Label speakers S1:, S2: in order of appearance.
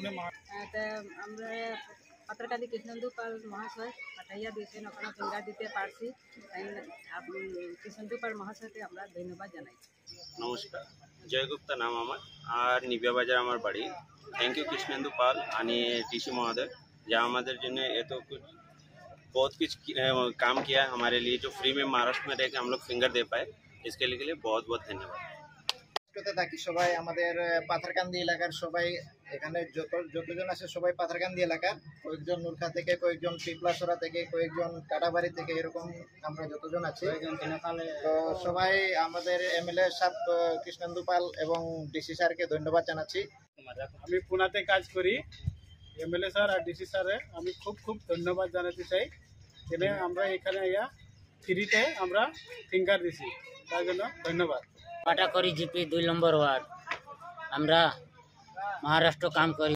S1: আমরা পাত্রকান্দি কৃষ্ণেন্দু পাল মহাশয় পাঠাইয়া দিয়েছেন, ওখানে ফিঙ্গার দিতে পারছি। কৃষ্ণেন্দু পাল মহাশয়কে আমরা ধন্যবাদ জানাই।
S2: নমস্কার, জয় গুপ্তা नाम আমার আর নিবিয়া বাজার আমার বাড়ি। थैंक यू कृष्णेंदु पाल आणि टीसी महोदय जो हमारे जन ये तो कुछ बहुत कुछ काम किया हमारे लिए, जो फ्री में महाराष्ट्र में रह के हम लोग फिंगर दे पाए, इसके लिए बहुत बहुत धन्यवाद।
S3: থাকি সবাই আমাদের পাথারকান্দি এলাকার সবাই, এখানে যতজন আছে সবাই পাথারকান্দি এলাকার, কয়েকজন নুরখা থেকে, কয়েকজন পিপলাসরা থেকে, কয়েকজন কাটাবাড়ি থেকে, এরকম আমরা যতজন আছি তো সবাই আমাদের এমএলএ সাহেব কৃষ্ণেন্দু পাল এবং ডিসি স্যারকে ধন্যবাদ জানাচ্ছি।
S4: আমি পুনাতে কাজ করি, এমএলএ স্যার আর ডিসি স্যারে আমি খুব খুব ধন্যবাদ জানাতে চাই, কেন আমরা এখানে ফ্রিতে আমরা ফিঙ্গার দিছি, তার জন্য ধন্যবাদ।
S5: পাটাকরি জিপি 2 নম্বর ওয়ার্ড, আমরা মহারাষ্ট্র কাম করি।